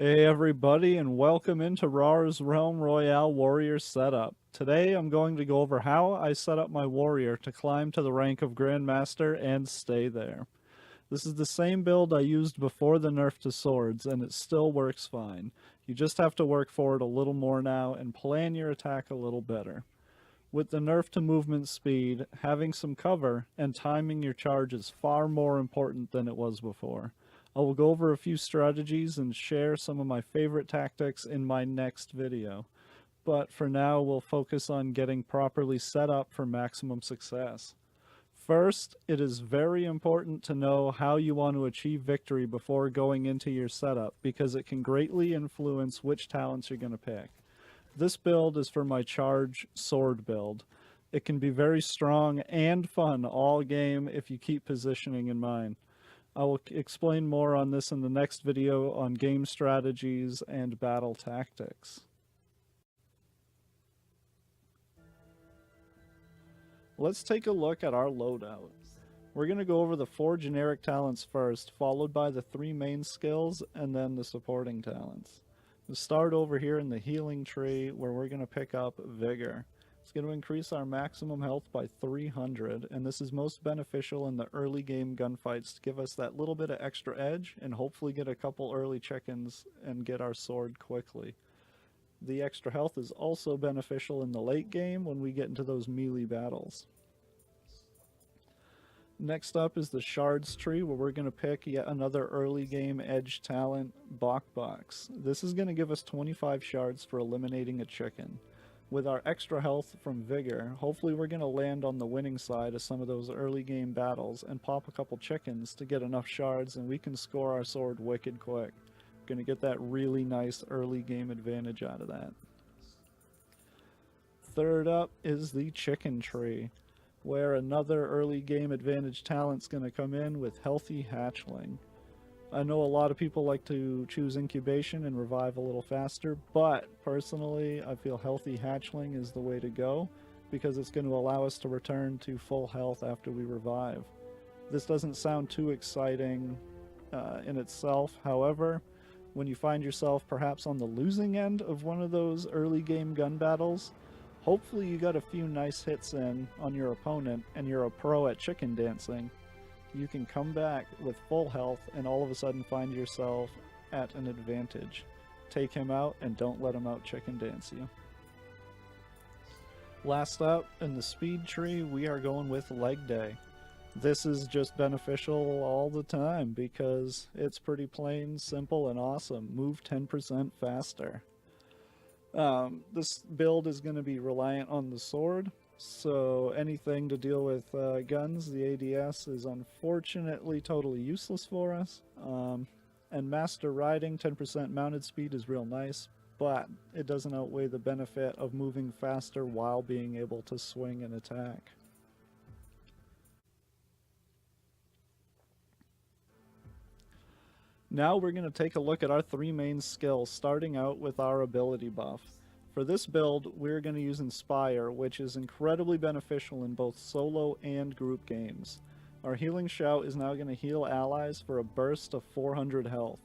Hey everybody, and welcome into Rwarr's Realm Royale warrior setup. Today I'm going to go over how I set up my warrior to climb to the rank of Grandmaster and stay there. This is the same build I used before the nerf to swords, and it still works fine. You just have to work for it a little more now and plan your attack a little better. With the nerf to movement speed, having some cover and timing your charge is far more important than it was before. I will go over a few strategies and share some of my favorite tactics in my next video. But for now, we'll focus on getting properly set up for maximum success. First, it is very important to know how you want to achieve victory before going into your setup because it can greatly influence which talents you're going to pick. This build is for my charge sword build. It can be very strong and fun all game if you keep positioning in mind. I will explain more on this in the next video on game strategies and battle tactics. Let's take a look at our loadout. We're going to go over the 4 generic talents first, followed by the 3 main skills, and then the supporting talents. We'll start over here in the healing tree where we're going to pick up Vigor. It's going to increase our maximum health by 300, and this is most beneficial in the early game gunfights to give us that little bit of extra edge and hopefully get a couple early chickens and get our sword quickly. The extra health is also beneficial in the late game when we get into those melee battles. Next up is the Shards tree, where we're going to pick yet another early game edge talent, Bok Box. This is going to give us 25 shards for eliminating a chicken. With our extra health from Vigor, hopefully we're going to land on the winning side of some of those early game battles and pop a couple chickens to get enough shards, and we can score our sword wicked quick. Going to get that really nice early game advantage out of that. Third up is the Chicken tree, where another early game advantage talent's going to come in with Healthy Hatchling. I know a lot of people like to choose incubation and revive a little faster, but personally I feel Healthy Hatchling is the way to go because it's going to allow us to return to full health after we revive. This doesn't sound too exciting in itself, however, when you find yourself perhaps on the losing end of one of those early game gun battles, hopefully you got a few nice hits in on your opponent and you're a pro at chicken dancing. You can come back with full health and all of a sudden find yourself at an advantage. Take him out and don't let him out chicken dance you. Last up, in the speed tree, we are going with Leg Day. This is just beneficial all the time because it's pretty plain, simple, and awesome. Move 10% faster. This build is going to be reliant on the sword, so anything to deal with guns, the ADS is unfortunately totally useless for us. And Master Riding, 10% mounted speed is real nice, but it doesn't outweigh the benefit of moving faster while being able to swing and attack. Now we're going to take a look at our 3 main skills, starting out with our ability buff. For this build, we're going to use Inspire, which is incredibly beneficial in both solo and group games. Our Healing Shout is now going to heal allies for a burst of 400 health,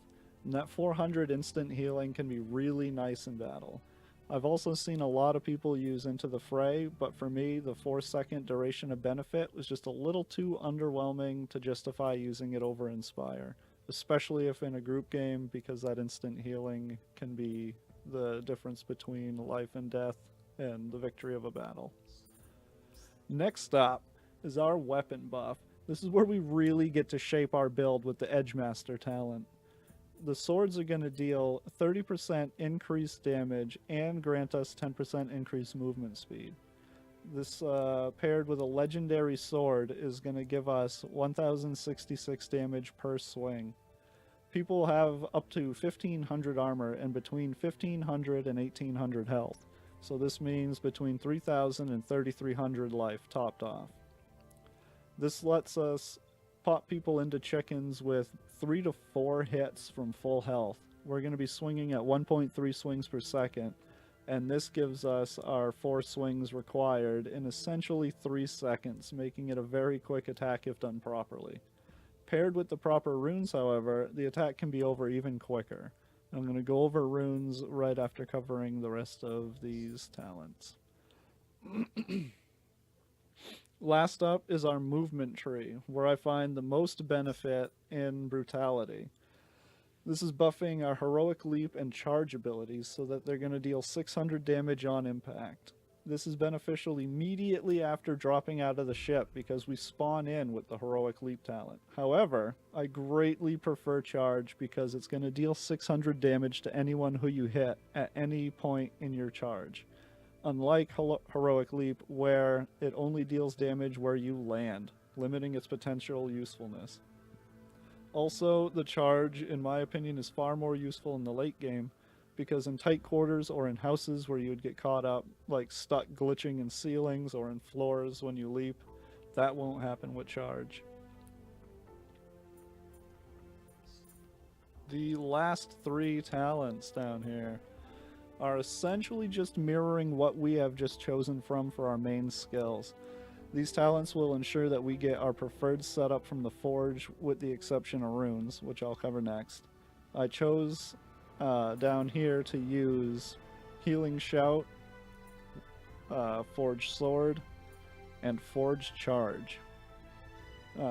and that 400 instant healing can be really nice in battle. I've also seen a lot of people use Into the Fray, but for me, the 4-second duration of benefit was just a little too underwhelming to justify using it over Inspire, especially if in a group game, because that instant healing can be the difference between life and death and the victory of a battle. Next up is our weapon buff. This is where we really get to shape our build with the Edgemaster talent. The swords are going to deal 30% increased damage and grant us 10% increased movement speed. This paired with a legendary sword is going to give us 1066 damage per swing. People have up to 1500 armor and between 1500 and 1800 health, so this means between 3000 and 3300 life topped off. This lets us pop people into chickens with 3 to 4 hits from full health. We're going to be swinging at 1.3 swings per second, and this gives us our 4 swings required in essentially 3 seconds, making it a very quick attack if done properly. Paired with the proper runes, however, the attack can be over even quicker. I'm going to go over runes right after covering the rest of these talents. Last up is our movement tree, where I find the most benefit in brutality. This is buffing our heroic leap and charge abilities so that they're going to deal 600 damage on impact. This is beneficial immediately after dropping out of the ship because we spawn in with the heroic leap talent. However, I greatly prefer charge because it's going to deal 600 damage to anyone who you hit at any point in your charge. Unlike heroic leap, where it only deals damage where you land, limiting its potential usefulness. Also, the charge, in my opinion, is far more useful in the late game because in tight quarters or in houses where you would get caught up, like stuck glitching in ceilings or in floors when you leap, that won't happen with charge. The last three talents down here are essentially just mirroring what we have just chosen from for our main skills. These talents will ensure that we get our preferred setup from the forge with the exception of runes, which I'll cover next. I chose down here to use Healing Shout, Forged Sword, and Forged Charge.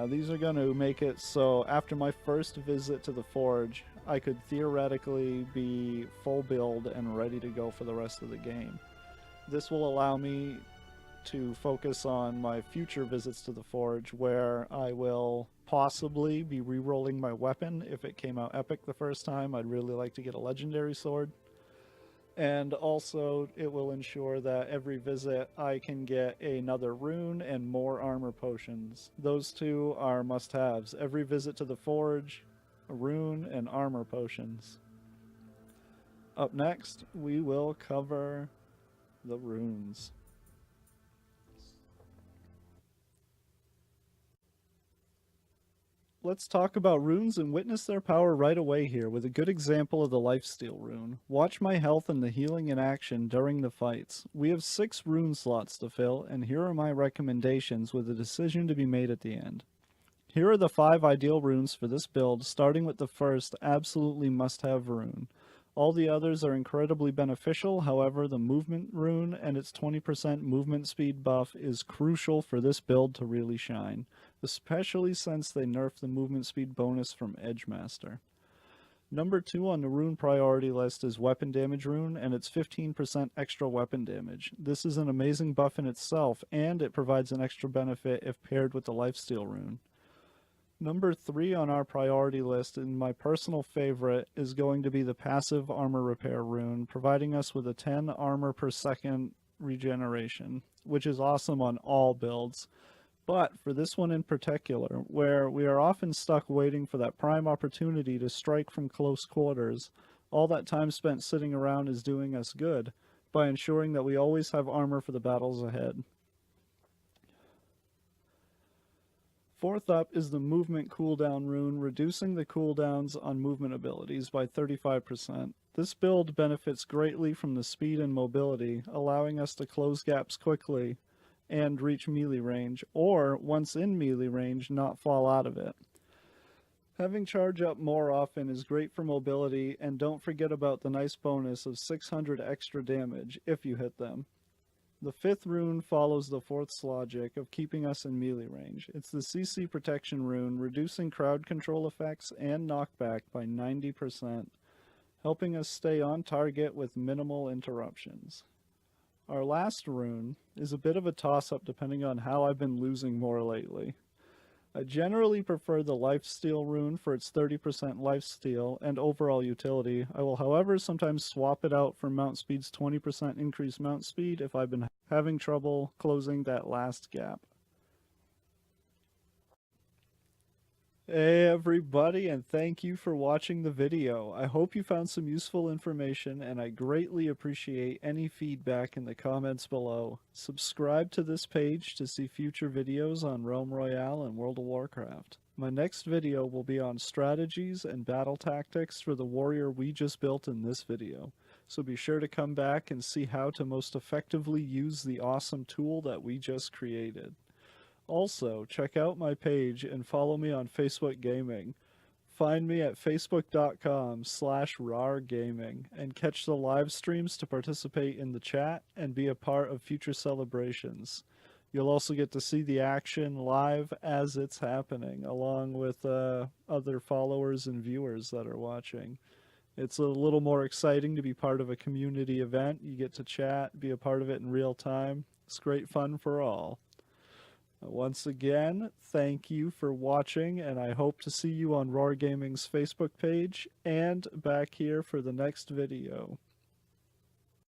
These are going to make it so after my first visit to the forge, I could theoretically be full build and ready to go for the rest of the game. This will allow me to focus on my future visits to the forge, where I will possibly be re-rolling my weapon. If it came out epic the first time, I'd really like to get a legendary sword. And also, it will ensure that every visit I can get another rune and more armor potions. Those two are must-haves. Every visit to the forge, a rune, and armor potions. Up next, we will cover the runes. Let's talk about runes and witness their power right away here with a good example of the lifesteal rune. Watch my health and the healing in action during the fights. We have 6 rune slots to fill, and here are my recommendations with a decision to be made at the end. Here are the 5 ideal runes for this build, starting with the first absolutely must-have rune. All the others are incredibly beneficial, however, the movement rune and its 20% movement speed buff is crucial for this build to really shine, especially since they nerfed the movement speed bonus from Edgemaster. Number 2 on the rune priority list is Weapon Damage rune and its 15% extra weapon damage. This is an amazing buff in itself, and it provides an extra benefit if paired with the Lifesteal rune. Number 3 on our priority list, and my personal favorite, is going to be the passive armor repair rune, providing us with a 10 armor per second regeneration, which is awesome on all builds. But for this one in particular, where we are often stuck waiting for that prime opportunity to strike from close quarters, all that time spent sitting around is doing us good by ensuring that we always have armor for the battles ahead. Fourth up is the movement cooldown rune, reducing the cooldowns on movement abilities by 35%. This build benefits greatly from the speed and mobility, allowing us to close gaps quickly and reach melee range, or once in melee range, not fall out of it. Having charge up more often is great for mobility, and don't forget about the nice bonus of 600 extra damage if you hit them. The 5th rune follows the 4th's logic of keeping us in melee range. It's the CC protection rune, reducing crowd control effects and knockback by 90%, helping us stay on target with minimal interruptions. Our last rune is a bit of a toss-up depending on how I've been losing more lately. I generally prefer the Lifesteal rune for its 30% lifesteal and overall utility. I will, however, sometimes swap it out for Mount Speed's 20% increased Mount Speed if I've been having trouble closing that last gap. Hey everybody, and thank you for watching the video. I hope you found some useful information, and I greatly appreciate any feedback in the comments below. Subscribe to this page to see future videos on Realm Royale and World of Warcraft. My next video will be on strategies and battle tactics for the warrior we just built in this video. So be sure to come back and see how to most effectively use the awesome tool that we just created. Also, check out my page and follow me on Facebook Gaming. Find me at facebook.com/rargaming and catch the live streams to participate in the chat and be a part of future celebrations. You'll also get to see the action live as it's happening, along with other followers and viewers that are watching. It's a little more exciting to be part of a community event. You get to chat, be a part of it in real time. It's great fun for all. Once again, thank you for watching, and I hope to see you on Rwarr Gaming's Facebook page and back here for the next video.